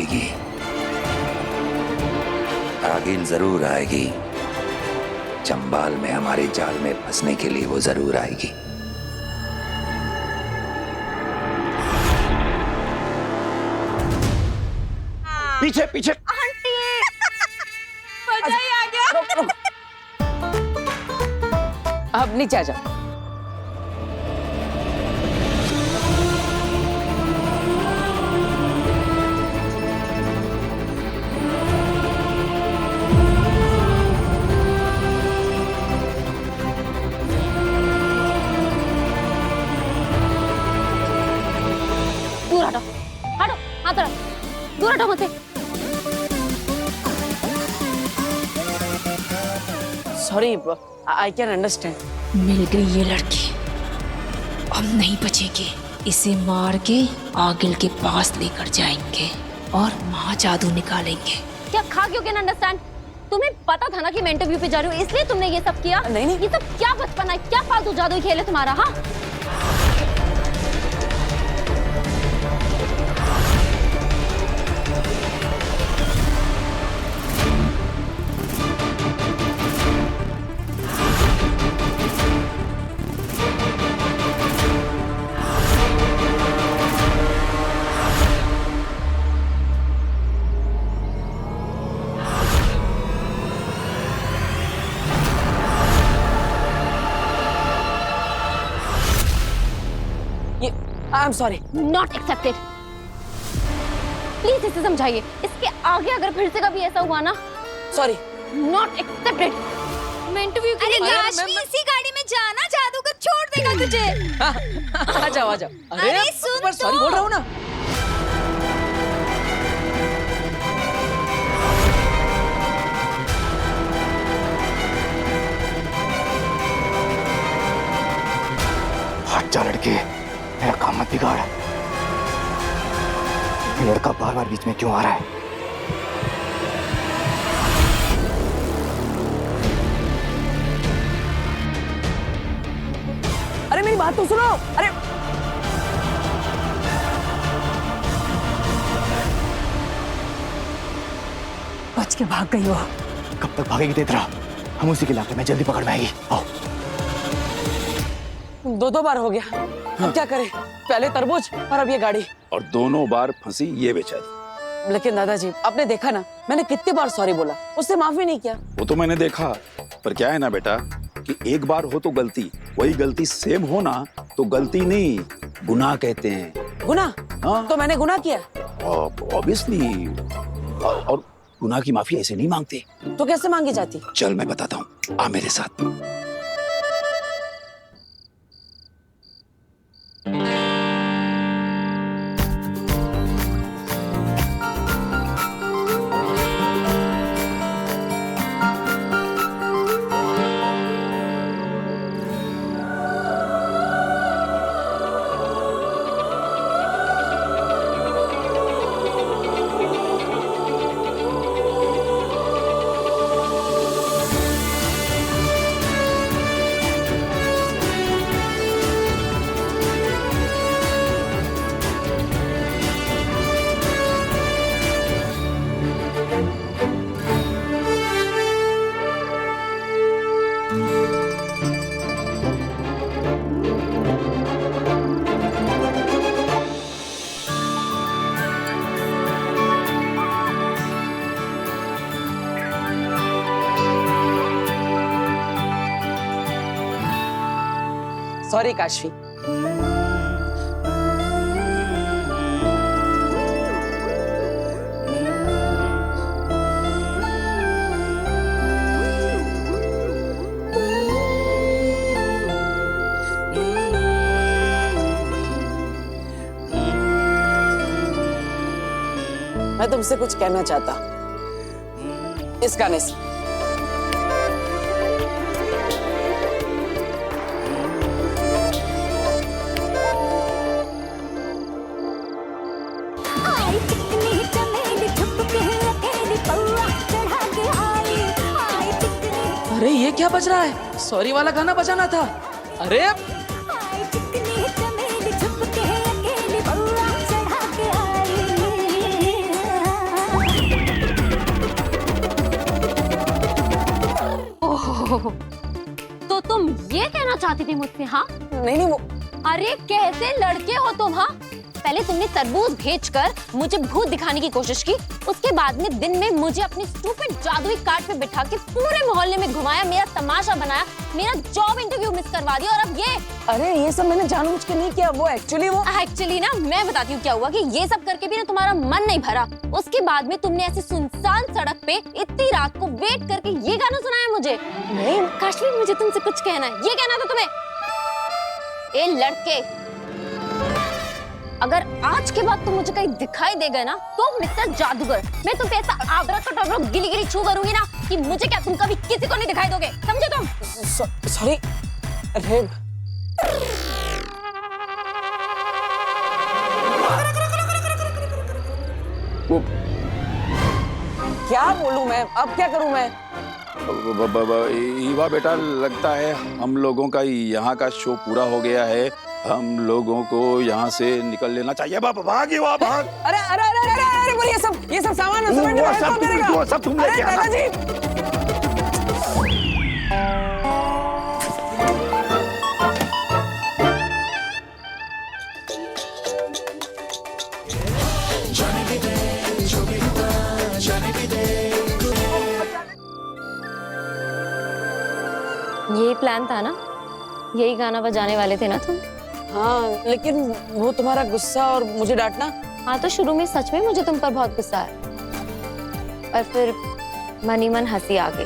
आएगी, आगिल जरूर आएगी। चंबाल में हमारे जाल में फंसने के लिए वो जरूर आएगी। पीछे पीछे। आंटी मजा ही आ गया। रुक, रुक। अब नीचे आ जाओ। दूर हटो, हटो, हाथ रख, दूर हटो मुझसे। Sorry, I can understand. मिल गई ये लड़की, अब नहीं बचेगी। इसे मार के आगिल के पास लेकर जाएंगे और वहाँ जादू निकालेंगे। क्या खा क्यों कैन अंडरस्टैंड? तुम्हें पता था ना कि मैं इंटरव्यू पे जा रही हूँ, इसलिए तुमने ये सब किया? नहीं नहीं, ये सब क्या बचपन है, क्या फालतू जादू खेल है तुम्हारा? हाँ, I am sorry. Not accepted. Please इसे समझाइए, इसके आगे अगर फिर से कभी ऐसा हुआ ना, सॉरी। Not accepted. मैं इंटरव्यू के लिए लाशमी, इसी गाड़ी में जाना, जादूगर छोड़ देगा तुझे। आ जाओ आ जाओ। अरे सुन पर सॉरी बोल रहा हूँ ना। हट जा लड़के, मेरा काम मत बिगाड़। ये लड़का बार बार बीच में क्यों आ रहा है? अरे मेरी बात तो सुनो। अरे बच के भाग गई हो। कब तक भागेगी तेतरा? हम उसी के इलाके में जल्दी पकड़ में आएगी। आओ। दो बार हो गया, अब क्या करें? पहले तरबूज और अब ये गाड़ी। और दोनों बार फंसी ये बेचारी। लेकिन दादाजी, आपने देखा ना, मैंने कितनी बार सॉरी बोला, उससे माफी नहीं किया। वो तो मैंने देखा, पर क्या है ना बेटा कि एक बार हो तो गलती, वही गलती सेम हो ना तो गलती नहीं, गुनाह कहते हैं। गुनाह? हाँ। तो मैंने गुनाह किया? ऑब्वियसली। और गुनाह की माफी ऐसे नहीं मांगते। तो कैसे मांगी जाती? चल मैं बताता हूँ, आ मेरे साथ। सॉरी काशवी। मैं तुमसे कुछ कहना चाहता इस गाने से। अरे ये क्या बज रहा है? सॉरी वाला गाना बजाना था। अरे ओह, तो तुम ये कहना चाहती थी मुझसे? हाँ नहीं नहीं वो अरे कैसे लड़के हो तुम? हाँ पहले तुमने तरबूज भेजकर मुझे भूत दिखाने की कोशिश की, उसके बाद में दिन में मुझे अपनी स्टूपिड जादुई कार्ड पे बिठा के पूरे मोहल्ले में घुमाया, मेरा तमाशा बनाया, मेरा जॉब इंटरव्यू मिस करवा दिया, और अब ये। अरे ये सब मैंने जानबूझ के नहीं किया, वो एक्चुअली ना मैं बताती हूँ क्या हुआ कि ये सब करके भी ना तुम्हारा मन नहीं भरा। उसके बाद में तुमने ऐसे सुनसान सड़क पे इतनी रात को वेट करके ये गाना सुनाया मुझे। नहीं काश्मीर, मुझे तुमसे कुछ कहना है। ये कहना था तुम्हें? ए लड़के, अगर आज के बाद तुम मुझे कहीं दिखाई दे गए ना तो मिस्टर जादूगर, मैं तुम पे ऐसा आबरा गिली गिली छू करूंगी ना कि मुझे क्या तुम कभी किसी को नहीं दिखाई दोगे, समझे तुम? सॉरी। अरे वो क्या बोलूं मैं, अब क्या करूं मैं? ईवा बेटा, लगता है हम लोगों का यहाँ का शो पूरा हो गया है। हम लोगों को यहाँ से निकल लेना चाहिए। भाग ईवा, भाग। अरे अरे अरे अरे अरे बोल, ये सब सामान वो सब तुम लेके आना। दादाजी यही प्लान था ना? यही गाना बजाने वाले थे ना तुम? हाँ, लेकिन वो तुम्हारा गुस्सा और मुझे डांटना। हाँ तो शुरू में सच में मुझे तुम पर बहुत गुस्सा है, और फिर मन ही मन हंसी आ गई।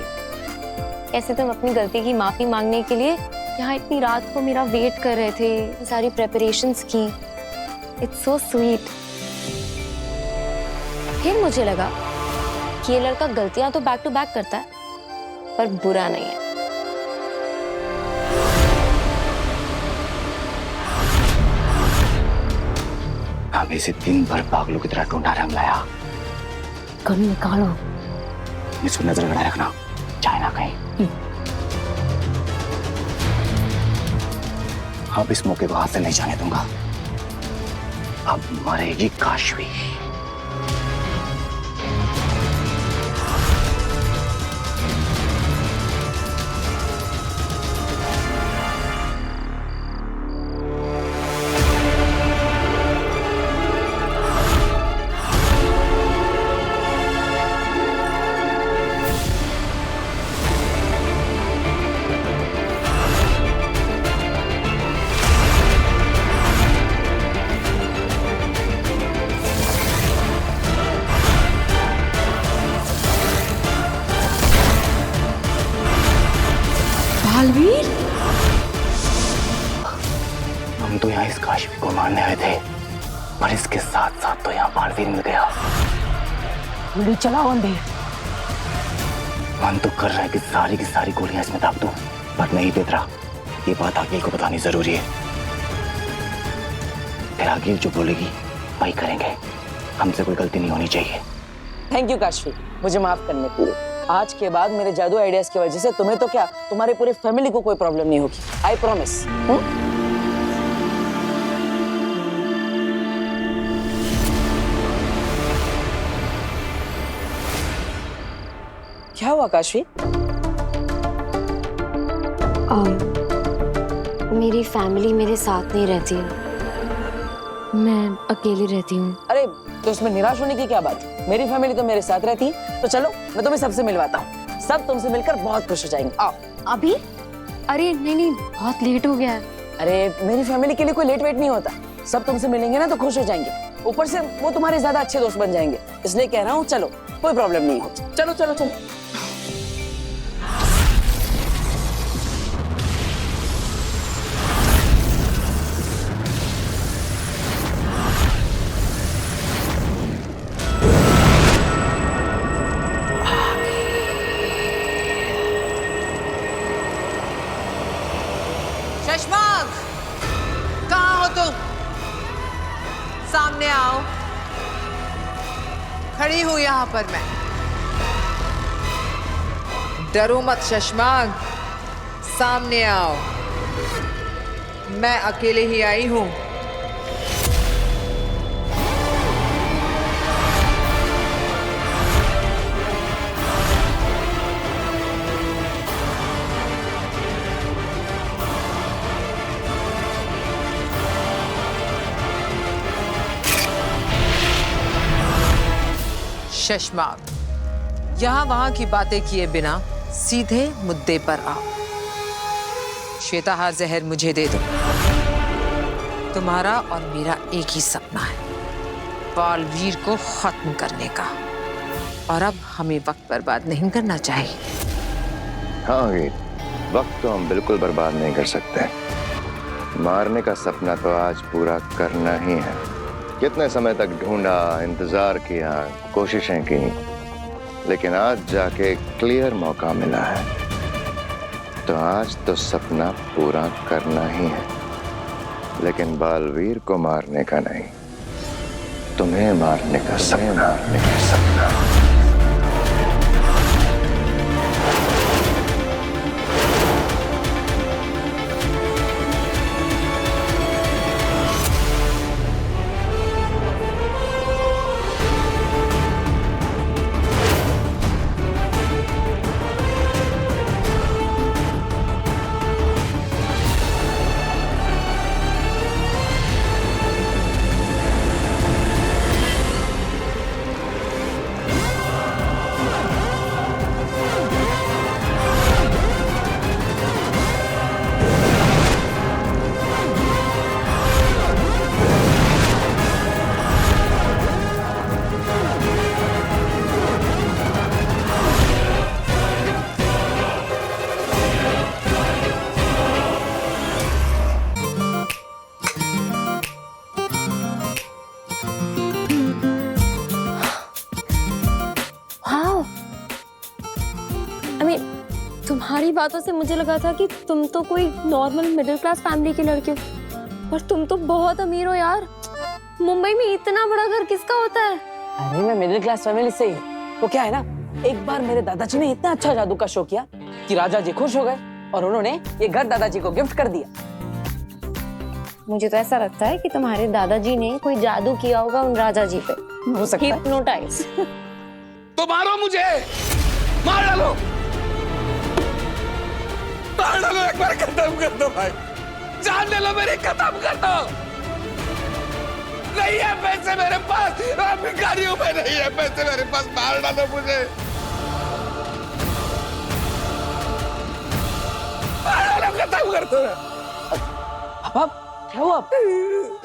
कैसे तुम अपनी गलती की माफी मांगने के लिए यहाँ इतनी रात को मेरा वेट कर रहे थे, सारी प्रेपरेशंस की। It's so sweet. फिर मुझे लगा कि ये लड़का गलतियां तो बैक टू बैक करता है पर बुरा नहीं है। हम इसे दिन भर पागलों की तरह ढूंढा रंग लाया। कल निकालो। इसको नजर लगाए रखना, चाहे ना कहीं। अब इस मौके को हाथ से नहीं जाने दूंगा। अब मरेगी काशवी। बालवीर, हम तो यहाँ इस काशवी को मारने आए थे, पर इसके साथ साथ तो यहाँ बालवीर मिल गया। गोली चलाओ अंधे। मन तो कर रहा है कि सारी की सारी गोलियां इसमें दाग दूं, पर नहीं देख रहा। ये बात आगिल को बतानी जरूरी है। फिर आगिल जो बोलेगी वही करेंगे। हमसे कोई गलती नहीं होनी चाहिए। थैंक यू काशवी, मुझे माफ करने के लिए। आज के बाद मेरे जादू आइडियाज की वजह से तुम्हें तो क्या, तुम्हारे पूरे फैमिली को कोई प्रॉब्लम नहीं होगी। I promise. क्या हुआ काशवी? मेरी फैमिली मेरे साथ नहीं रहती, मैं अकेली रहती हूँ। अरे तो इसमें निराश होने की क्या बात है? मेरी फैमिली तो मेरे साथ रहती है। तो चलो मैं तुम्हें सबसे मिलवाता हूँ, सब तुमसे मिलकर बहुत खुश हो जाएंगे। आओ। अभी? अरे नहीं नहीं, बहुत लेट हो गया है। अरे मेरी फैमिली के लिए कोई लेट वेट नहीं होता। सब तुमसे मिलेंगे ना तो खुश हो जाएंगे। ऊपर से वो तुम्हारे ज्यादा अच्छे दोस्त बन जाएंगे, इसलिए कह रहा हूँ चलो, कोई प्रॉब्लम नहीं हो। चलो चलो चलो। शशमाग, कहाँ हो तुम? सामने आओ। खड़ी हूं यहाँ पर मैं। डरो मत शशमाग, सामने आओ। मैं अकेले ही आई हूं। शशमाग, यहाँ वहां की बातें किए बिना सीधे मुद्दे पर आओ। श्वेताहार जहर मुझे दे दो। तुम्हारा और मेरा एक ही सपना है, बालवीर को खत्म करने का, और अब हमें वक्त बर्बाद नहीं करना चाहिए। हाँ वीर, वक्त तो हम बिल्कुल बर्बाद नहीं कर सकते। मारने का सपना तो आज पूरा करना ही है। कितने समय तक ढूंढा, इंतजार किया, कोशिशें की, लेकिन आज जाके क्लियर मौका मिला है, तो आज तो सपना पूरा करना ही है, लेकिन बालवीर को मारने का नहीं, तुम्हें मारने का सपना। तुम्हारी बातों से मुझे लगा था कि तुम तो कोई नॉर्मल मिडिल क्लास फैमिली के लड़के हो, पर तुम तो बहुत अमीर हो यार। मुंबई में इतना बड़ा घर किसका होता है? अरे मैं मिडिल क्लास फैमिली से ही हूँ। तो क्या है ना, एक बार मेरे दादाजी ने इतना अच्छा जादू का शो किया कि राजा जी खुश हो गए और उन्होंने ये घर दादाजी को गिफ्ट कर दिया। मुझे तो ऐसा लगता है कि तुम्हारे दादाजी ने कोई जादू किया होगा उन राजा जी पे। हो सकता है। हिप्नोटाइज। तो मारो मुझे, मार डालो, मार डालो, एक बार खत्म कर दो भाई, जान ले लो मेरी, खत्म कर दो। नहीं है पैसे मेरे पास, भिखारी हूं मैं, नहीं है पैसे मेरे पास, मार डालो मुझे, मार डालो, खत्म कर दो। पापा क्या हुआ?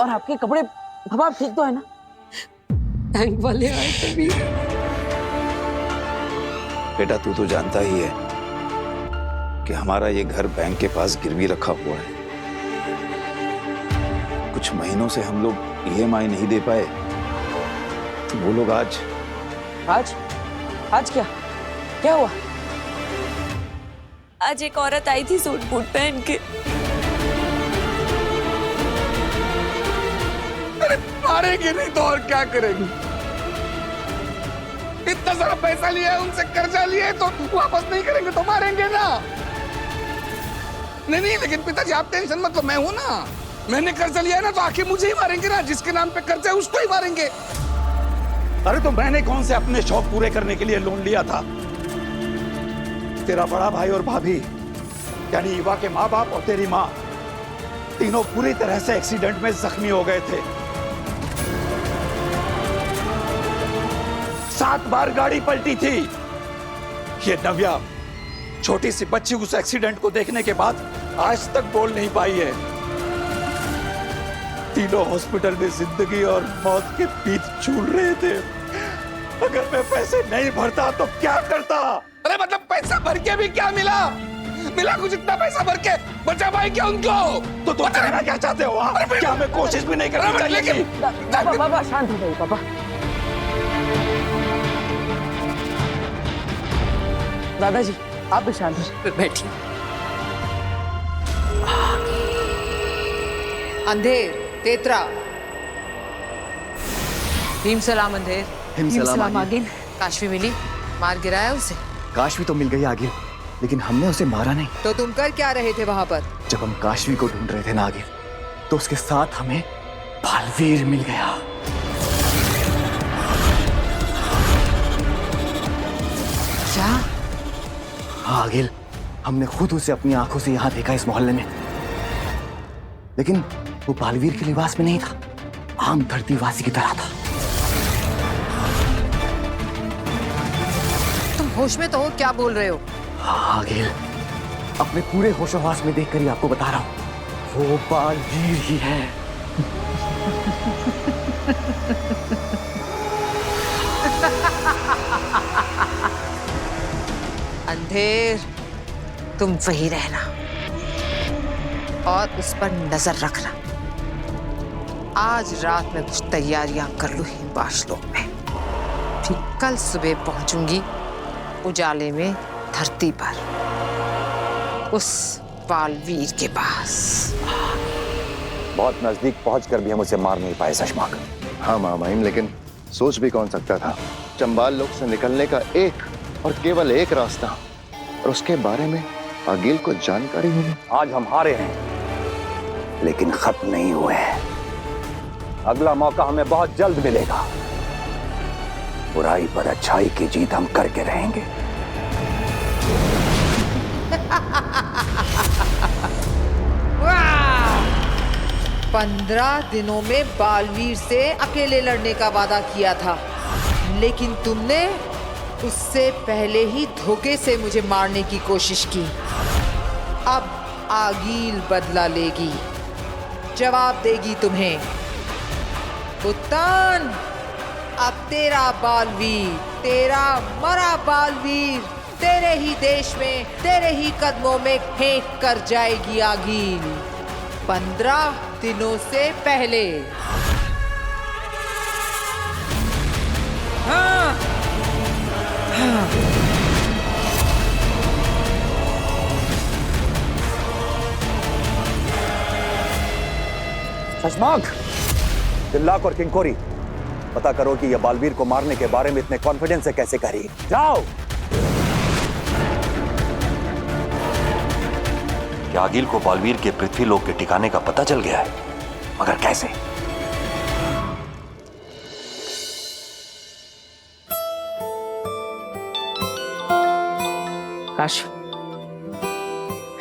और आपके कपड़े, पापा आप ठीक तो है ना? बैंक वाले आए तभी। बेटा तू तो जानता ही है कि हमारा ये घर बैंक के पास गिरवी रखा हुआ है। कुछ महीनों से हम लोग EMI नहीं दे पाए, तो वो लोग आज क्या क्या हुआ? आज एक औरत आई थी सूट बूट पहन के। अरे मारेंगे नहीं तो और क्या करेंगे? इतना सारा पैसा लिया है उनसे, कर्जा लिया है, तो वापस नहीं करेंगे तो मारेंगे ना। नहीं, लेकिन पिताजी आप टेंशन मत लो, मैं हूं ना, मैंने कर्जा लिया है ना, तो आखिर मुझे ही मारेंगे ना, जिसके नाम पे कर्जा है उसको ही मारेंगे। अरे तो मैंने कौन से अपने शौक पूरे करने के लिए लोन लिया था? तेरा बड़ा भाई और भाभी यानी ईवा के माँ बाप और तेरी माँ, तीनों पूरी तरह से एक्सीडेंट में जख्मी हो गए थे। 7 बार गाड़ी पलटी थी। ये नव्या, छोटी सी बच्ची, उस एक्सीडेंट को देखने के बाद आज तक बोल नहीं पाई है। तीनों हॉस्पिटल में जिंदगी और मौत के बीच झूल रहे थे। अगर मैं पैसे नहीं भरता तो क्या करता? अरे मतलब पैसा भर के भी क्या मिला? कुछ इतना पैसा भर के बचा पाए क्या उनको? तो तुम कहना क्या चाहते हो? क्या हमें कोशिश भी नहीं करनी चाहिए? पापा शांत हो जाइए पापा। दादाजी आप भी शांत हो, बैठिए। अंधेर, तेतरा, भीम सलाम अंधेर। हिमसलाम आगिल। काशवी मिली? मार गिराया उसे? काशवी तो मिल गई आगिल, लेकिन हमने उसे मारा नहीं। तो तुम कर क्या रहे थे वहां पर? जब हम काशवी को ढूंढ रहे थे ना आगिल, तो उसके साथ हमें बालवीर मिल गया। क्या? हाँ आगिल, हमने खुद उसे अपनी आंखों से यहाँ देखा इस मोहल्ले में, लेकिन वो बालवीर के लिबास में नहीं था, आम धरतीवासी की तरह था। होश में तो हो, क्या बोल रहे हो? हाँ आगिल, अपने पूरे होशोहवास में देखकर ही आपको बता रहा हूँ, वो बालवीर ही है। अंधेर, तुम वही रहना और उस पर नजर रखना। आज रात में कुछ तैयारियां कर लूं हिमवाशलोक में, फिर कल सुबह पहुंचूंगी उजाले में धरती पर उस बालवीर के पास। बहुत नजदीक पहुंचकर भी हम उसे मार नहीं पाए शशमाक। हाँ मामाइन, लेकिन सोच भी कौन सकता था चंबाल लोक से निकलने का एक और केवल एक रास्ता, और उसके बारे में आगिल को जानकारी होगी। आज हम हारे हैं लेकिन खत्म नहीं हुए हैं। अगला मौका हमें बहुत जल्द मिलेगा। बुराई पर अच्छाई की जीत हम करके रहेंगे। वाह! 15 दिनों में बालवीर से अकेले लड़ने का वादा किया था, लेकिन तुमने उससे पहले ही धोखे से मुझे मारने की कोशिश की। अब आगील बदला लेगी, जवाब देगी तुम्हें। उत्तान, अब तेरा बालवीर, तेरा मरा बालवीर तेरे ही देश में, तेरे ही कदमों में फेंक कर जाएगी आगील 15 दिनों से पहले। हाँ, हाँ। शशमाक, तिल्लाक और किंकोरी, पता करो कि यह बालवीर को मारने के बारे में इतने कॉन्फिडेंस से कैसे कह रही है। जाओ। क्या आगिल को बालवीर के पृथ्वी लोक के ठिकाने का पता चल गया है? मगर कैसे? काश।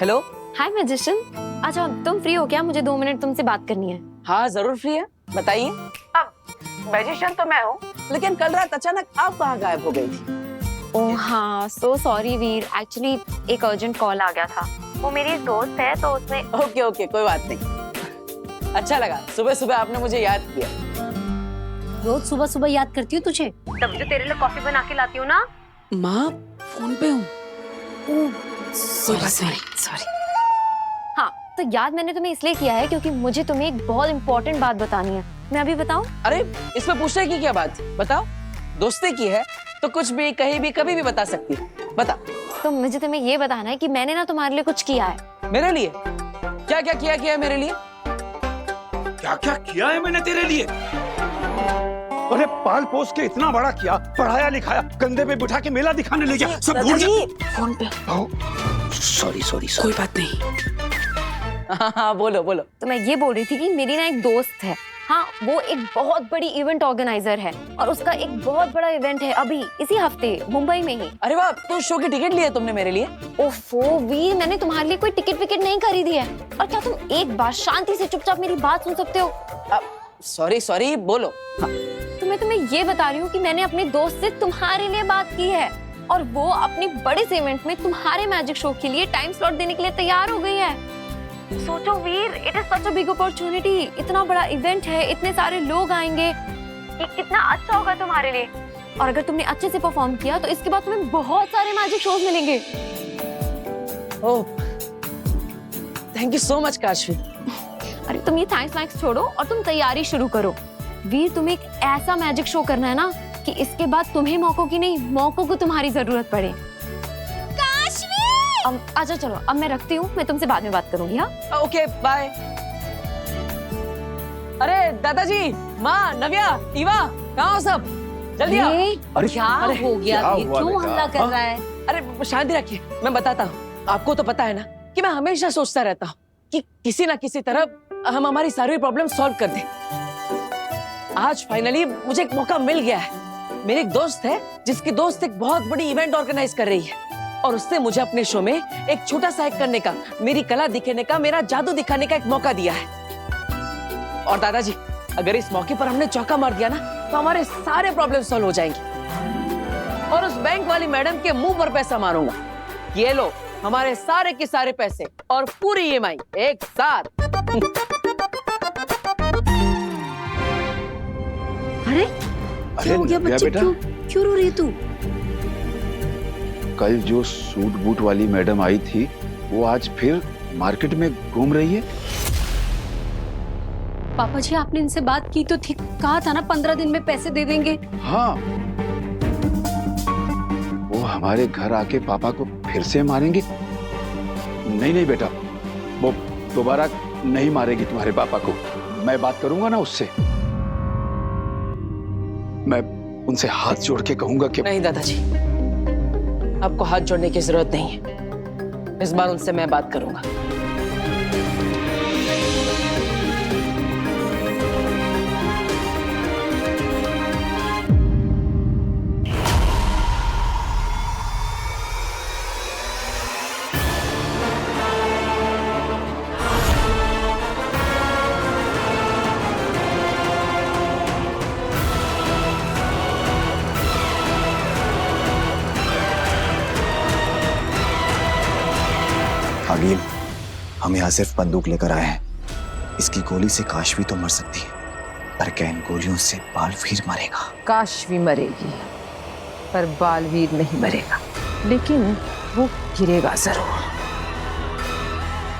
हेलो। हाय मैजिशियन, अच्छा तुम फ्री हो क्या? मुझे 2 मिनट तुमसे बात करनी है। हाँ जरूर फ्री है, बताइए। अब मैजिशियन तो मैं हूँ, लेकिन कल रात अचानक आप कहाँ गायब हो गई थी? ओह हाँ, सो सॉरी वीर, एक्चुअली एक अर्जेंट कॉल आ गया था। वो मेरी दोस्त है तो उसने। ओके ओके, कोई बात नहीं। अच्छा लगा सुबह सुबह आपने मुझे याद किया। रोज सुबह सुबह याद करती हूँ तुझे, तभी तो तेरे लिए कॉफी बना के लाती हूँ ना। माँ फोन पे हूँ। Sorry sorry sorry. हाँ, तो याद मैंने तुम्हें इसलिए किया है क्योंकि मुझे तुम्हें एक बहुत इम्पोर्टेंट बात बतानी है। मैं अभी बताऊँ? अरे इसमें पूछने की क्या बात, बताओ। दोस्ती की है तो कुछ भी कहीं भी कभी भी बता सकती है, बता। तो मुझे तुम्हें ये बताना है कि मैंने ना तुम्हारे लिए कुछ किया है। मेरे लिए? क्या क्या किया है मेरे लिए? क्या क्या किया है मैंने तेरे लिए? अरे पाल पोस के इतना बड़ा किया, पढ़ाया लिखाया, कंधे पे बिठा के मेला दिखाने ले गया, सब भूल गया। फोन पे। सॉरी सॉरी कोई बात नहीं। हाँ बोलो बोलो। तो मैं ये बोल रही थी कि मेरी ना एक दोस्त है, हाँ वो एक बहुत बड़ी इवेंट ऑर्गेनाइजर है और उसका एक बहुत बड़ा इवेंट है अभी इसी हफ्ते मुंबई में ही। अरे वाह, तो शो की टिकट ली है तुमने मेरे लिए? ओफो वीर, मैंने तुम्हारे लिए कोई टिकट विकेट नहीं खरीदी है। और क्या तुम एक बार शांति से चुपचाप मेरी बात सुन सकते हो? सॉरी सॉरी, बोलो। हाँ। तो मैं तुम्हें ये बता रही हूँ कि मैंने अपने दोस्त से तुम्हारे लिए बात की है और वो अपने बड़े से इवेंट में तुम्हारे मैजिक शो के लिए टाइम स्लॉट देने के लिए तैयार हो गई है। सोचो Veer, it is such a big opportunity. इतना बड़ा इवेंट है, इतने सारे लोग आएंगे, ये कितना अच्छा होगा तुम्हारे लिए। और अगर तुमने अच्छे से परफॉर्म किया तो इसके बाद तुम्हें बहुत सारे मैजिक शोज मिलेंगे। Oh, thank you so much Kashvi. अरे तुम ये थैंक्स छोड़ो और तुम तैयारी शुरू करो। वीर, तुम्हें एक ऐसा मैजिक शो करना है ना कि इसके बाद तुम्हें मौकों की नहीं, मौकों को तुम्हारी जरूरत पड़े। अच्छा चलो, अब मैं रखती हूँ, मैं तुमसे बाद में बात करूंगी। हाँ ओके बाय। अरे दादाजी, माँ, नव्या, ईवा, कहाँ हो सब? जल्दी आओ। अरे क्या हो गया? क्यों हमला कर रहा है? अरे शांति रखिए, मैं बताता हूँ। आपको तो पता है ना कि मैं हमेशा सोचता रहता हूँ कि किसी ना किसी तरह हम हमारी सारी प्रॉब्लम सॉल्व कर दें। आज फाइनली मुझे एक मौका मिल गया है। मेरी एक दोस्त है जिसकी दोस्त एक बहुत बड़ी इवेंट ऑर्गेनाइज कर रही है और उसने मुझे अपने शो में एक छोटा सा एक्ट करने का, मेरी कला दिखाने का, मेरा जादू दिखाने का एक मौका दिया है। और दादाजी, अगर इस मौके पर हमने चौका मार दिया ना तो हमारे सारे प्रॉब्लम सॉल्व हो जाएंगे। और उस बैंक वाली मैडम के मुंह पर पैसा मारूंगा। ये लो हमारे सारे के सारे पैसे और पूरी ईएमआई एक साथ। अरे क्या हो गया बच्चे, बेटा? क्यों रो रही है तू? कल जो सूट बूट वाली मैडम आई थी वो आज फिर मार्केट में घूम रही है। पापा जी आपने इनसे बात की तो थी, कहा था ना 15 दिन में पैसे दे देंगे। हाँ, वो हमारे घर आके पापा को फिर से मारेंगी। नहीं नहीं बेटा, वो दोबारा नहीं मारेगी तुम्हारे पापा को। मैं बात करूंगा ना उससे, मैं उनसे हाथ जोड़ के कहूंगा कि नहीं दादाजी, आपको हाथ जोड़ने की जरूरत नहीं है। इस बार उनसे मैं बात करूंगा। आगिल, हम यहाँ सिर्फ बंदूक लेकर आए हैं। इसकी गोली से काशवी तो मर सकती है, पर क्या इन गोलियों से बालवीर मरेगा? काशवी मरेगी पर बालवीर नहीं मरेगा, लेकिन वो गिरेगा जरूर।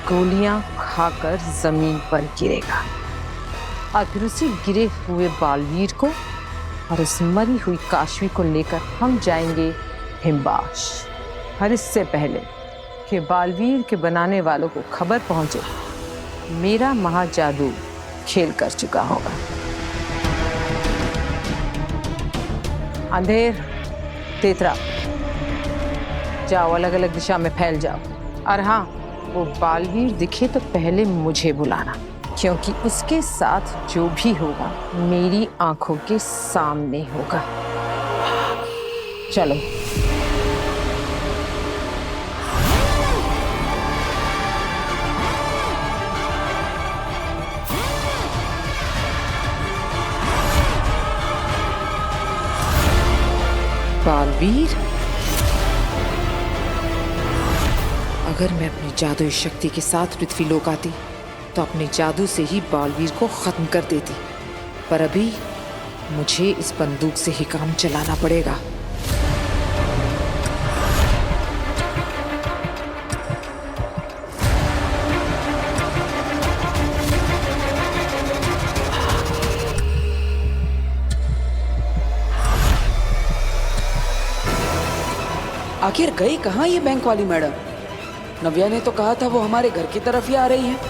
गोलियां खाकर जमीन पर गिरेगा। आखिर उसी गिरे हुए बालवीर को और इस मरी हुई काशवी को लेकर हम जाएंगे हिमबाश। और इससे पहले कि बालवीर के बनाने वालों को खबर पहुंचे, मेरा महाजादू खेल कर चुका होगा। अंधेर, तेतरा, जाओ अलग अलग दिशा में फैल जाओ। और हाँ, वो बालवीर दिखे तो पहले मुझे बुलाना, क्योंकि उसके साथ जो भी होगा मेरी आंखों के सामने होगा। चलो। बालवीर, अगर मैं अपनी जादुई शक्ति के साथ पृथ्वी लोक आती तो अपने जादू से ही बालवीर को खत्म कर देती, पर अभी मुझे इस बंदूक से ही काम चलाना पड़ेगा। आखिर गई कहाँ ये बैंक वाली मैडम? नव्या ने तो कहा था वो हमारे घर की तरफ ही आ रही है।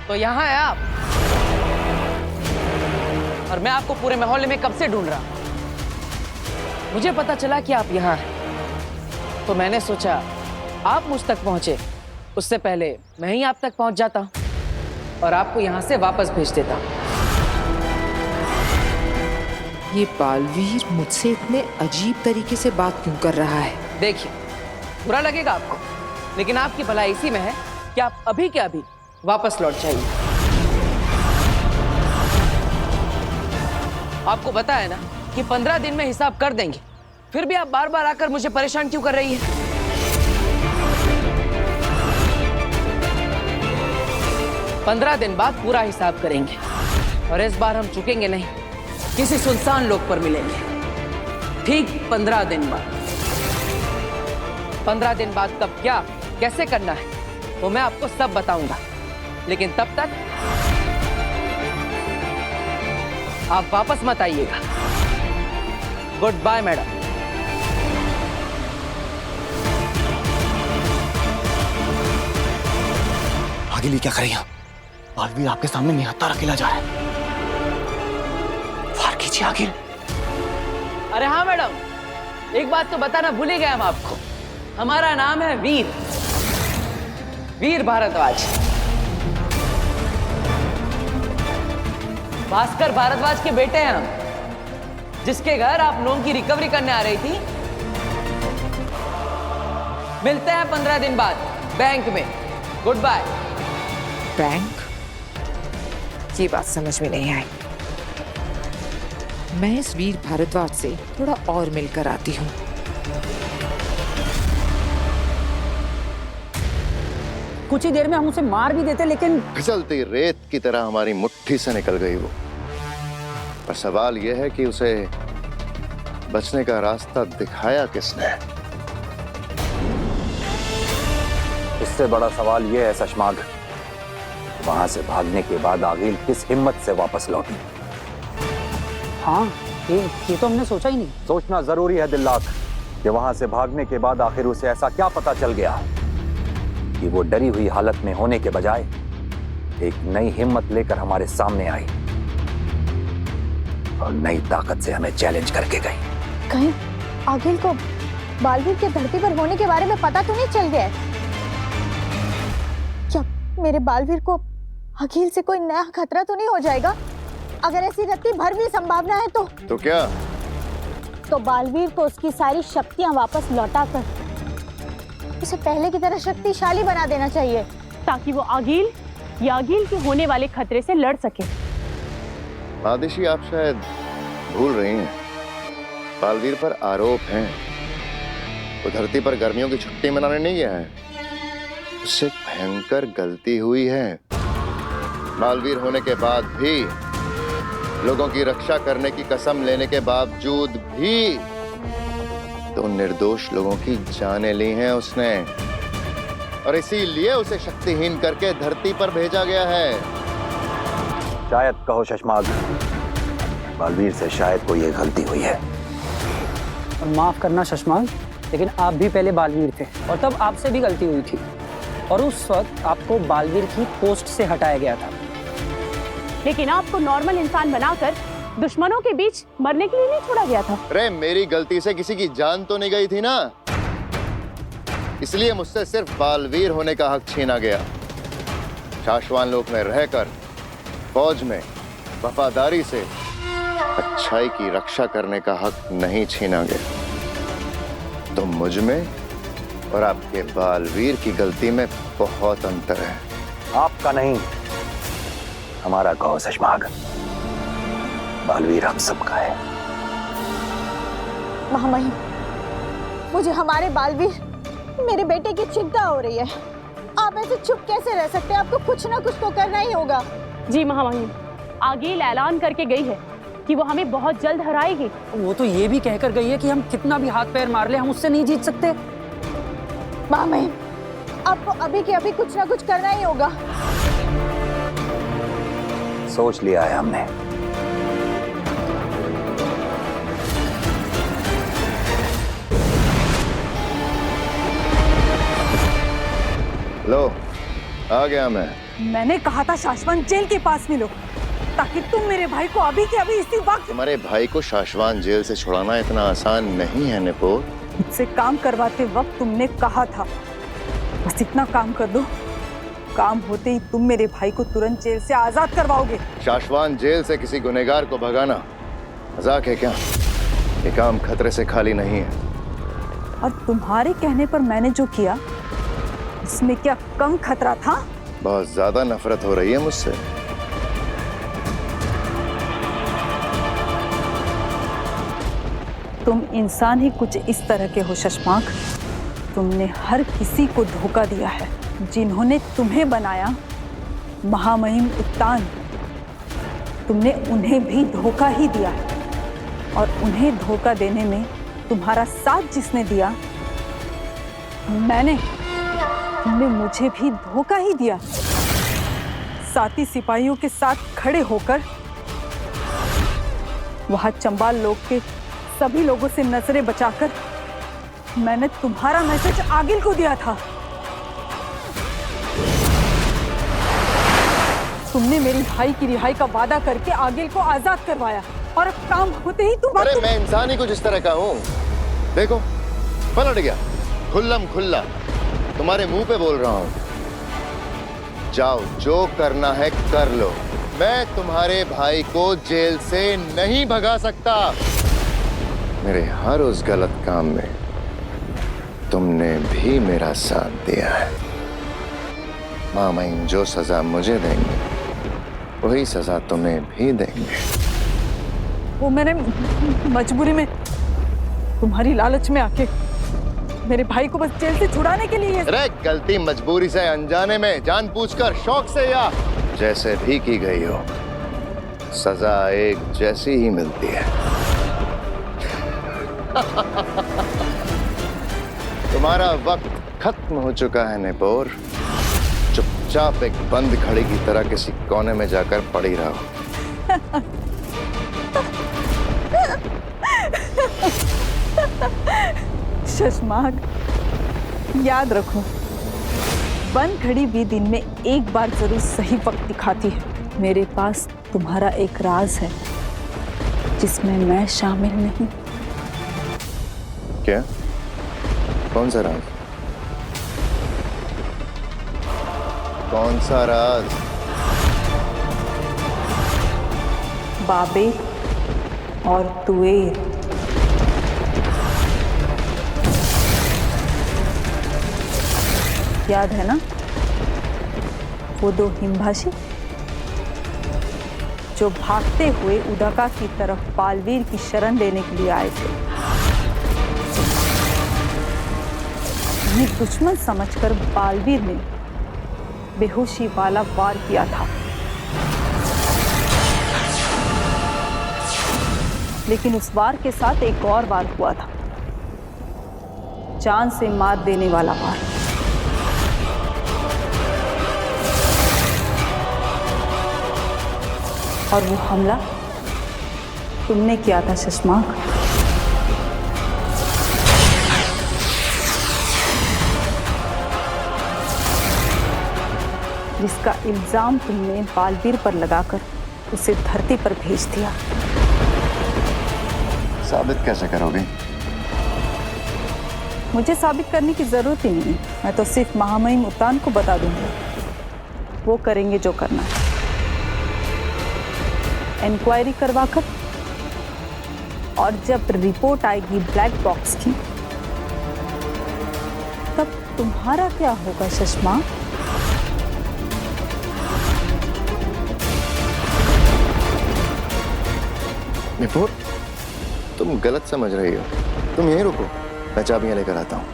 तो यहाँ है आप, और मैं आपको पूरे मोहल्ले में कब से ढूंढ रहा। मुझे पता चला कि आप यहाँ हैं, तो मैंने सोचा आप मुझ तक पहुंचे उससे पहले मैं ही आप तक पहुंच जाता और आपको यहाँ से वापस भेज देता। ये बालवीर मुझसे इतने अजीब तरीके से बात क्यों कर रहा है? देखिए, बुरा लगेगा आपको, लेकिन आपकी भलाई इसी में है कि आप अभी के अभी वापस लौट जाइए। आपको बताया ना कि 15 दिन में हिसाब कर देंगे, फिर भी आप बार बार आकर मुझे परेशान क्यों कर रही है? पंद्रह दिन बाद पूरा हिसाब करेंगे और इस बार हम चुकेंगे नहीं, किसी सुनसान लोक पर मिलेंगे। ठीक 15 दिन बाद। 15 दिन बाद कब क्या कैसे करना है वो मैं आपको सब बताऊंगा, लेकिन तब तक आप वापस मत आइएगा। Good bye madam. आगे लिए क्या करें? बालवीर आपके सामने निहत्था अकेला जा रहा है। वार कीजिए आगिल। अरे हाँ मैडम, एक बात तो बताना भूल ही गए हम आपको। हमारा नाम है वीर, वीर भारद्वाज। भास्कर भारद्वाज के बेटे हैं हम, जिसके घर आप लोन की रिकवरी करने आ रही थी। मिलते हैं 15 दिन बाद बैंक में। Good bye. बैंक? ये बात समझ में नहीं आई। मैं इस वीर भारद्वाज से थोड़ा और मिलकर आती हूँ। कुछ ही देर में हम उसे मार भी देते, लेकिन फिसलती रेत की तरह हमारी मुट्ठी से निकल गई वो। पर सवाल यह है कि उसे बचने का रास्ता दिखाया किसने? इससे बड़ा सवाल यह है शशमाग, वहां से भागने के बाद आगिल किस हिम्मत से वापस लौटी? हाँ, ये तो हमने सोचा ही नहीं। सोचना जरूरी है दिल्लाक कि वहां से भागने के बाद आखिर उसे ऐसा क्या पता चल गया कि वो डरी हुई हालत में होने के बजाय एक नई हिम्मत लेकर हमारे सामने आई और नई ताकत से हमें चैलेंज करके गई। कहीं आगिल को बालवीर के धरती पर होने के बारे में पता तो नहीं चल गया है? क्या मेरे बालवीर को आगिल से कोई नया खतरा तो नहीं हो जाएगा? अगर ऐसी रत्ती भर भी संभावना है तो क्या? तो बालवीर को उसकी सारी शक्तियां वापस लौटाकर उसे पहले की तरह शक्तिशाली बना देना चाहिए, ताकि वो आगिल या आगिल के होने वाले खतरे से लड़ सके। आदिशी, आप शायद भूल रही हैं, बालवीर पर आरोप हैं। वो धरती पर गर्मियों की छुट्टी मनाने नहीं गया है, उससे भयंकर गलती हुई है। बालवीर होने के बाद भी, लोगों की रक्षा करने की कसम लेने के बावजूद भी तो निर्दोष लोगों की जानें ली हैं उसने, और इसीलिए उसे शक्तिहीन करके धरती पर भेजा गया है। शायद कहो शशमाग, बालवीर से शायद कोई ये गलती हुई है। और माफ करना शशमाग, लेकिन आप भी पहले बालवीर थे और तब आपसे भी गलती हुई थी, और उस वक्त आपको बालवीर की पोस्ट से हटाया गया था। लेकिन आपको नॉर्मल इंसान बनाकर दुश्मनों के बीच मरने के लिए नहीं छोड़ा गया था। अरे मेरी गलती से किसी की जान तो नहीं गई थी ना, इसलिए मुझसे सिर्फ बालवीर होने का हक छीना गया। शाश्वान लोक में रहकर फौज में वफादारी से अच्छाई की रक्षा करने का हक नहीं छीना गया। तो मुझ में और आपके बालवीर की गलती में बहुत अंतर है। आपका नहीं, हमारा कहो शशमाग। बालवीर हम सबका है। महामहिम, मुझे हमारे बालवीर, मेरे बेटे की चिंता हो रही है। आप ऐसे चुप कैसे रह सकते हैं? आपको कुछ ना कुछ तो करना ही होगा। जी महामहिम, आगिल ऐलान करके गई है कि वो हमें बहुत जल्द हराएगी। वो तो ये भी कहकर गई है कि हम कितना भी हाथ पैर मार ले, हम उससे नहीं जीत सकते। महामहिम, आपको अभी के अभी कुछ ना कुछ करना ही होगा। सोच लिया है हमने। लो, आ गया मैं। मैंने कहा था शाश्वत जेल के पास मिलो, ताकि तुम मेरे भाई को अभी के अभी इसी वक्त। तुम्हारे भाई को शाश्वान जेल से छुड़ाना इतना आसान नहीं है निपोर। मुझसे काम करवाते वक्त तुमने कहा था, बस इतना काम कर दो, काम होते ही तुम मेरे भाई को तुरंत जेल से आजाद करवाओगे। शाश्वान जेल से किसी गुनहगार को भगाना मजाक है क्या? ये काम खतरे से खाली नहीं है। और तुम्हारे कहने पर मैंने जो किया, इसमें क्या कम खतरा था? बहुत ज्यादा नफरत हो रही है मुझसे। तुम इंसान ही कुछ इस तरह के हो शशमाक। तुमने हर किसी को धोखा दिया है। जिन्होंने तुम्हें बनाया, महामहिम उत्तान, तुमने उन्हें भी धोखा ही दिया है। और उन्हें धोखा देने में तुम्हारा साथ जिसने दिया, तुमने मुझे भी धोखा ही दिया। साथी सिपाहियों के साथ खड़े होकर वहां चंबाल लोक के सभी लोगों से नजरें बचाकर मैंने तुम्हारा मैसेज आगिल को दिया था। तुमने मेरी भाई की रिहाई का वादा करके आगिल को आजाद करवाया, और अब काम होते ही तू अरे मैं इंसान ही कुछ इस तरह का हूँ। देखो पलट गया, खुल्लम खुल्ला तुम्हारे मुंह पे बोल रहा हूँ। जाओ जो करना है कर लो, मैं तुम्हारे भाई को जेल से नहीं भगा सकता। मेरे हर उस गलत काम में तुमने भी मेरा साथ दिया है। मामाइन जो सजा मुझे देंगे वही सजा तुम्हें भी देंगे। वो मैंने मजबूरी में, तुम्हारी लालच में आके मेरे भाई को बस जेल से छुड़ाने के लिए। अरे गलती मजबूरी से, अनजाने में, जानबूझकर, शौक से या जैसे भी की गई हो, सजा एक जैसी ही मिलती है। तुम्हारा वक्त खत्म हो चुका है नेपोर। चुपचाप एक बंद घड़ी की तरह किसी कोने में जाकर पड़ी रहो। शशमाग, याद रखो, बंद घड़ी भी दिन में एक बार जरूर सही वक्त दिखाती है। मेरे पास तुम्हारा एक राज है जिसमें मैं शामिल नहीं। क्या? कौन सा राज? कौन सा राज? बाबे और तुएर। याद है ना वो दो हिमभाषी जो भागते हुए उदका की तरफ बालवीर की शरण लेने के लिए आए थे। ये दुश्मन समझकर बालवीर ने बेहोशी वाला वार किया था, लेकिन उस वार के साथ एक और वार हुआ था, जान से मार देने वाला वार। और वो हमला तुमने किया था शशमाक। जिसका इल्जाम तुमने बालवीर पर लगाकर उसे धरती पर भेज दिया। साबित कैसे करोगे? मुझे साबित करने की जरूरत ही नहीं, मैं तो सिर्फ महामहिम उत्तान को बता दूंगा, वो करेंगे जो करना है। इंक्वायरी करवाकर, और जब रिपोर्ट आएगी ब्लैक बॉक्स की, तब तुम्हारा क्या होगा शशमा? नेपोर, तुम गलत समझ रही हो। तुम यहीं रुको, मैं चाबियां लेकर आता हूँ।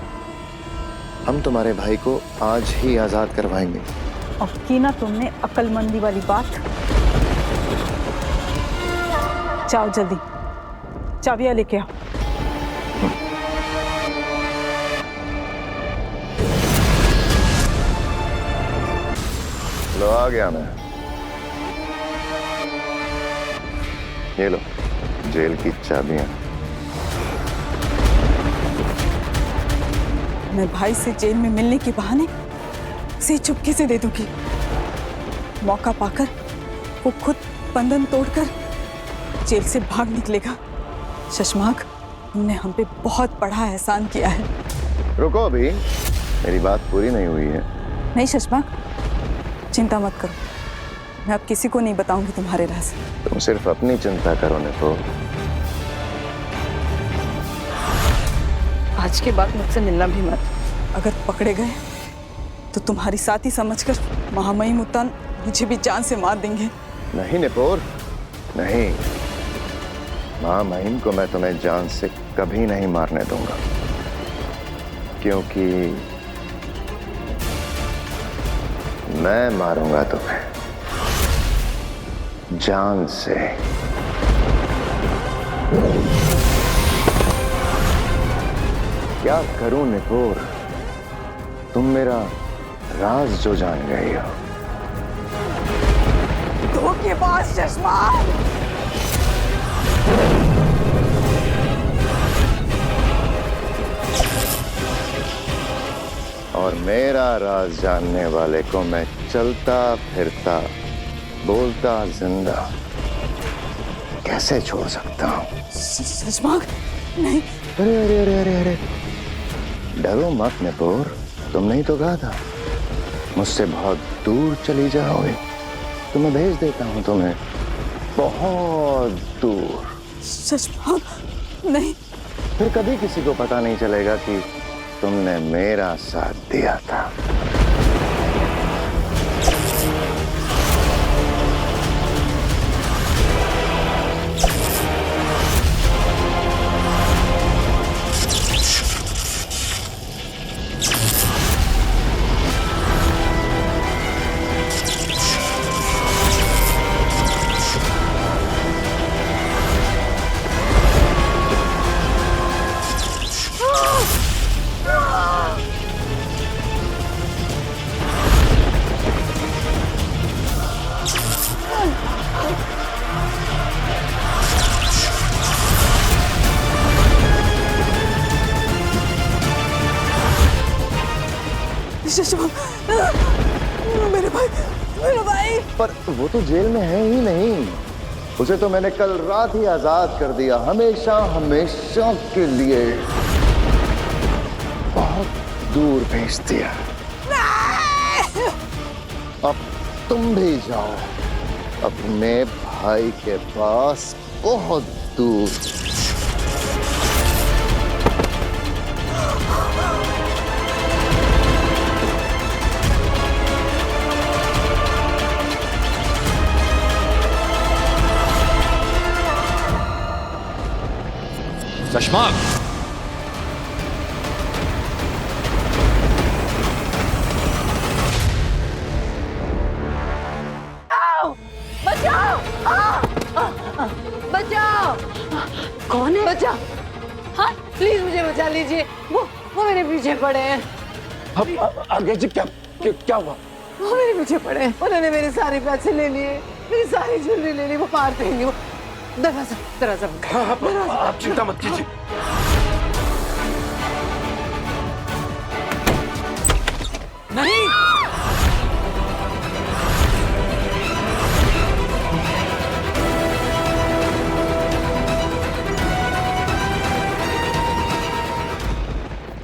हम तुम्हारे भाई को आज ही आजाद करवाएंगे। अब की ना तुमने अक्लमंदी वाली बात। जाओ जल्दी, चाबियां लेके आओ। लो आ गया मैं। ये लो जेल की चाबियां। मैं भाई से जेल में मिलने के बहाने से चुपके से दे दूंगी। मौका पाकर वो खुद बंधन तोड़कर जेल से भाग निकलेगा। शशमाक, तुमने हम पे बहुत बड़ा एहसान किया है। रुको, अभी मेरी बात पूरी नहीं हुई है। नहीं शशमाक, चिंता मत करो, मैं अब किसी को नहीं बताऊंगी तुम्हारे राज। तुम सिर्फ अपनी चिंता करो नेपोर। आज के बाद मुझसे मिलना भी मत। अगर पकड़े गए तो तुम्हारी साथी समझकर महामहिम उत्तान मुझे भी जान से मार देंगे। नहीं नेपोर, नहीं। महामहिम को मैं तुम्हें जान से कभी नहीं मारने दूंगा, क्योंकि मैं मारूंगा तुम्हें जान से। क्या करूं नेपोर, तुम मेरा राज जो जान गई हो। धोखेबाज चश्मा। और मेरा राज जानने वाले को मैं चलता फिरता बोलता जिंदा कैसे छोड़ सकता हूँ? शशांक नहीं। अरे अरे अरे अरे अरे, डरो मत निपुर, तुमने ही तो कहा था मुझसे बहुत दूर चली जाओगे, तो मैं भेज देता हूँ तुम्हें बहुत दूर। शशांक नहीं। फिर कभी किसी को पता नहीं चलेगा कि तुमने मेरा साथ दिया था। मेरे भाई, मेरे भाई। पर वो तो जेल में है ही नहीं, उसे तो मैंने कल रात ही आजाद कर दिया, हमेशा हमेशा के लिए बहुत दूर भेज दिया। अब तुम भी जाओ अपने भाई के पास बहुत दूर। शशांक, बचाओ! बचाओ! कौन है? बचाओ! हाँ, प्लीज मुझे बचा लीजिए। वो मेरे पीछे पड़े हैं। अब आगे जी क्या हुआ? वो मेरे पीछे पड़े हैं। उन्होंने मेरे सारे पैसे ले लिए, मेरी सारी ज्वेलरी ले ली। वो मार देंगे। वो दरवाजा आप चिंता मत कीजिए। नहीं।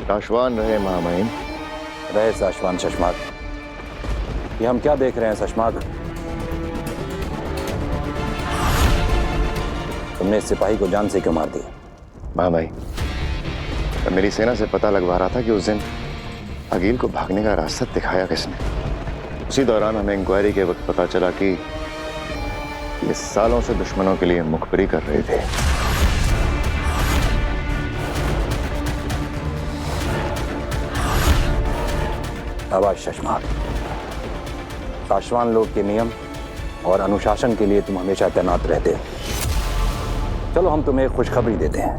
साशवान रहे महामहिम। रहे साशवान शशांक। ये हम क्या देख रहे हैं शशांक? तुमने इस सिपाही को जान से क्यों मार दिया? महामहिम, मैं मेरी सेना से पता लगवा रहा था कि उस दिन अकील को भागने का रास्ता दिखाया किसने। उसी दौरान हमें इंक्वायरी के वक्त पता चला कि ये सालों से दुश्मनों के लिए मुखबरी कर रहे थे। आवाज शशांक। साशवान लोग के नियम और अनुशासन के लिए तुम हमेशा तैनात रहते हो। चलो हम तुम्हें एक खुशखबरी देते हैं।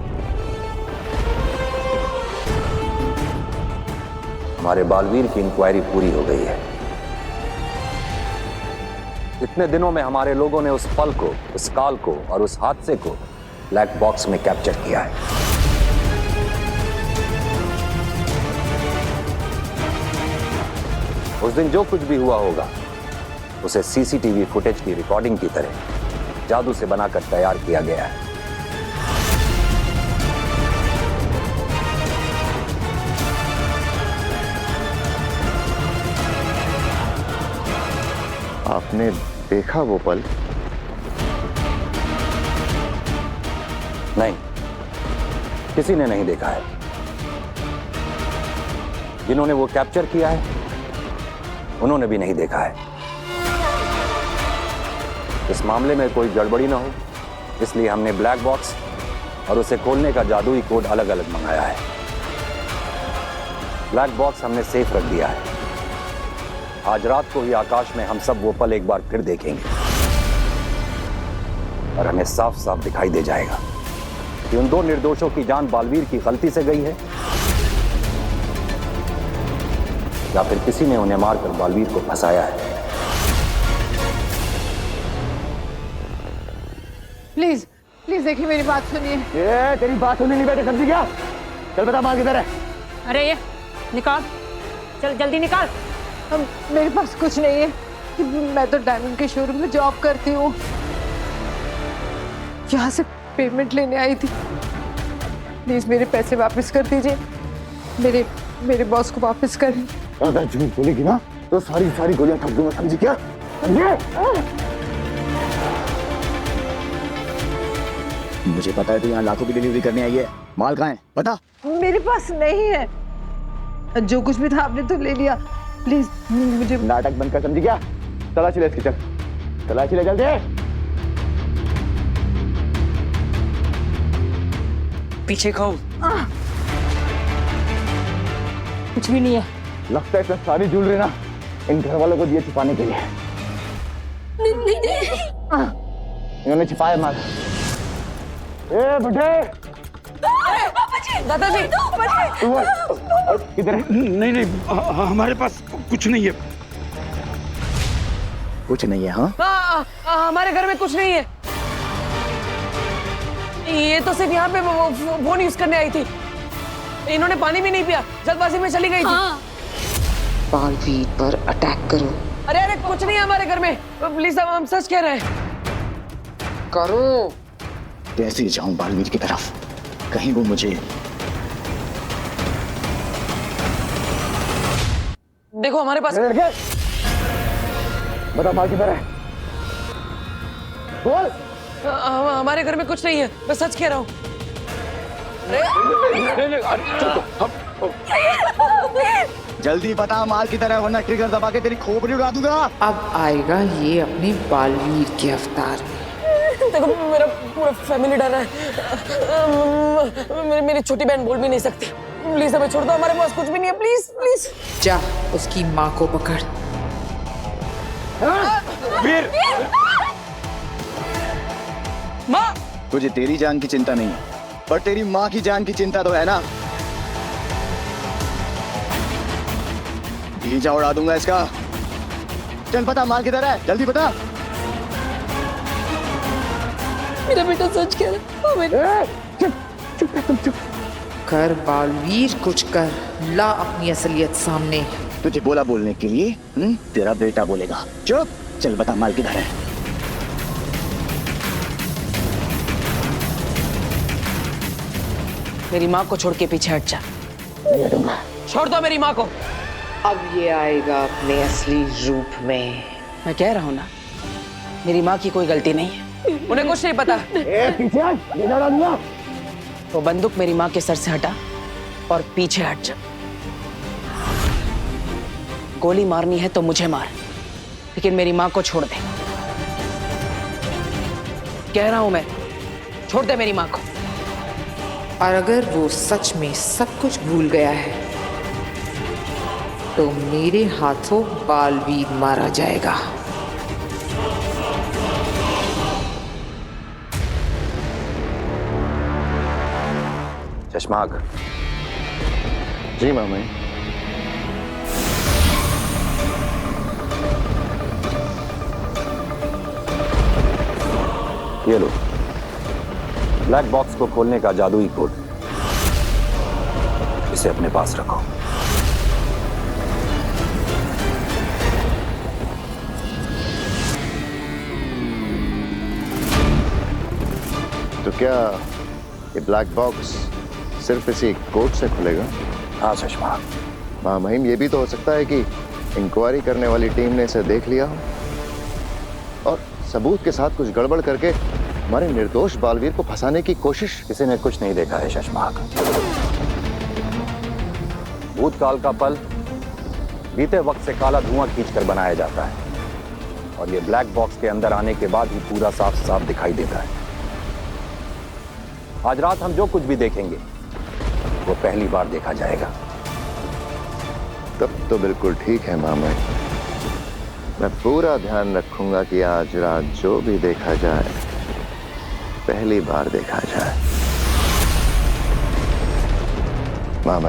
हमारे बालवीर की इंक्वायरी पूरी हो गई है। इतने दिनों में हमारे लोगों ने उस पल को, उस काल को और उस हादसे को ब्लैक बॉक्स में कैप्चर किया है। उस दिन जो कुछ भी हुआ होगा उसे सीसीटीवी फुटेज की रिकॉर्डिंग की तरह जादू से बनाकर तैयार किया गया है। आपने देखा वो पल? नहीं, किसी ने नहीं देखा है। जिन्होंने वो कैप्चर किया है उन्होंने भी नहीं देखा है। इस मामले में कोई गड़बड़ी ना हो, इसलिए हमने ब्लैक बॉक्स और उसे खोलने का जादुई कोड अलग अलग मंगाया है। ब्लैक बॉक्स हमने सेफ रख दिया है। आज रात को ही आकाश में हम सब वो पल एक बार फिर देखेंगे और हमें साफ साफ दिखाई दे जाएगा कि उन दो निर्दोषों की जान बालवीर की गलती से गई है या फिर किसी ने उन्हें मारकर बालवीर को फंसाया है। प्लीज प्लीज देखिए, मेरी बात सुनिए। ये तेरी बात सुनने नहीं बैठे समझी क्या? चल बता मार किधर है? अरे ये निकाल, चल जल्दी निकाल। मेरे पास कुछ नहीं है। मैं तो डायमंड के शोरूम में जॉब करती हूँ। यहाँ से पेमेंट लेने आई थी। प्लीज मेरे पैसे वापस कर दीजिए, मेरे बॉस को वापस करें। अगर झूठ बोलेगी ना तो सारी गोलियां ठप दूंगा, समझी क्या? समझे? मुझे पता है तू यहाँ लाखों की डिलीवरी करने आई है। माल कहाँ है बता। मेरे पास नहीं है, जो कुछ भी था आपने तो ले लिया। प्लीज मुझे नाटक बंद कर, समझी क्या? तलाशी ले इसकी, चल तलाशी ले जल्दी। पीछे खाओ। कुछ भी नहीं है। लगता है इसमें सारी ज्वेलरी ना इन घर वालों को दिए छिपाने के लिए। इन्होंने छिपाया माल। ए बुढ़े, दादाजी किधर है? नहीं हमारे पास कुछ नहीं है। कुछ नहीं है? हाँ हमारे घर में कुछ नहीं है। ये तो सिर्फ यहाँ पे फोन यूज करने आई थी। इन्होंने पानी भी नहीं पिया, जल्दबाजी में चली गई थी। बालवीर पर अटैक करो। अरे कुछ नहीं है हमारे घर में, प्लीज हम सच कह रहे हैं। करो। कैसे जाऊं बालवीर की तरफ, कहीं वो मुझे। देखो हमारे पास। बता माल किधर है? बोल। हमारे घर में कुछ नहीं है, मैं सच कह रहा हूँ। जल्दी बता माल की तरह, वरना ट्रिगर दबा के तेरी खोपड़ी उड़ा दूंगा। अब आएगा ये अपने बालवीर के अवतार में। देखो मेरा पूरा फैमिली डर है। मेरी छोटी बहन बोल भी नहीं सकती। प्लीज हमें छोड़ दो, हमारे पास कुछ भी नहीं है। प्लीज प्लीज जा उसकी माँ को पकड़। वीर! माँ! तुझे तेरी जान की चिंता नहीं है, पर तेरी माँ की जान की चिंता तो है ना। भीजा उड़ा दूंगा इसका। चल बता माल किधर है, जल्दी बता। मेरा बेटा सच कह रहा है। चुप। कर बालवीर, कुछ कर, ला अपनी असलियत सामने। तुझे बोला बोलने के लिए, तेरा बेटा बोलेगा। चुप। चल बता माल किधर है। मेरी माँ को छोड़ के पीछे हट जा। नहीं हटूंगा। छोड़ दो मेरी माँ को। अब ये आएगा अपने असली रूप में। मैं कह रहा हूँ ना, मेरी माँ की कोई गलती नहीं है, उन्हें कुछ नहीं पता। पीछे हट। वो बंदूक मेरी माँ के सर से हटा और पीछे हट जा। गोली मारनी है तो मुझे मार, लेकिन मेरी माँ को छोड़ दे। कह रहा हूं मैं, छोड़ दे मेरी माँ को। और अगर वो सच में सब कुछ भूल गया है तो मेरे हाथों बालवीर मारा जाएगा। चश्माक। जी मामा। ये लो, ब्लैक बॉक्स को खोलने का जादुई कोड। इसे अपने पास रखो। तो क्या ये ब्लैक बॉक्स सिर्फ इसी कोड से खुलेगा? हाँ चश्मा। मां महिम, ये भी तो हो सकता है कि इंक्वायरी करने वाली टीम ने इसे देख लिया हो और सबूत के साथ कुछ गड़बड़ करके हमारे निर्दोष बालवीर को फंसाने की कोशिश। किसी ने कुछ नहीं देखा है शशमाक। भूतकाल का पल बीते वक्त से काला धुआं खींचकर बनाया जाता है और ये ब्लैक बॉक्स के अंदर आने के बाद ही पूरा साफ साफ दिखाई देता है। आज रात हम जो कुछ भी देखेंगे वो पहली बार देखा जाएगा। तब तो बिल्कुल ठीक है मामा। मैं पूरा ध्यान रखूंगा कि आज रात जो भी देखा जाए पहली बार देखा जाए। मामा,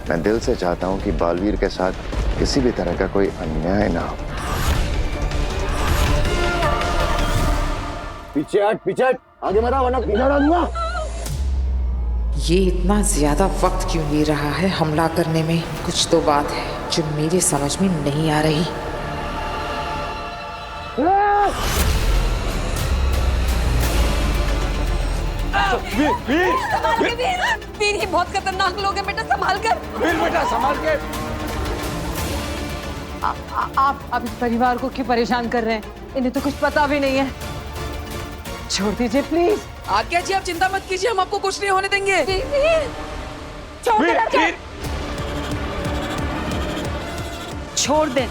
मैं दिल से चाहता हूं कि बालवीर के साथ किसी भी तरह का कोई अन्याय ना हो। पीछे हट, आगे मत आ वरना पीछे उड़ा दूंगा। ये इतना ज्यादा वक्त क्यों ले रहा है हमला करने में? कुछ तो बात है जो मेरे समझ में नहीं आ रही। वीर ये बहुत खतरनाक लोग हैं बेटा, संभाल कर। वीर बेटा संभाल के। आप इस परिवार को क्यों परेशान कर रहे हैं? इन्हें तो कुछ पता भी नहीं है। छोड़ दीजिए प्लीज। आज्ञा जी, आप चिंता मत कीजिए, हम आपको कुछ नहीं होने देंगे। छोड़ दे।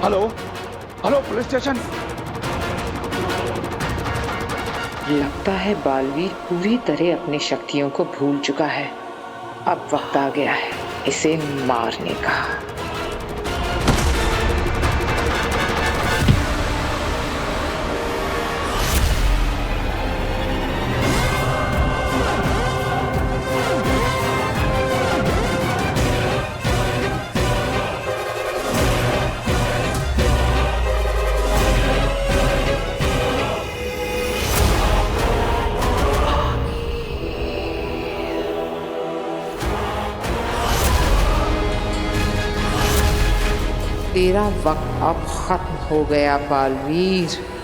Hello hello, police station. लगता है बालवीर पूरी तरह अपनी शक्तियों को भूल चुका है। अब वक्त आ गया है इसे मारने का। तेरा वक्त अब खत्म हो गया बालवीर।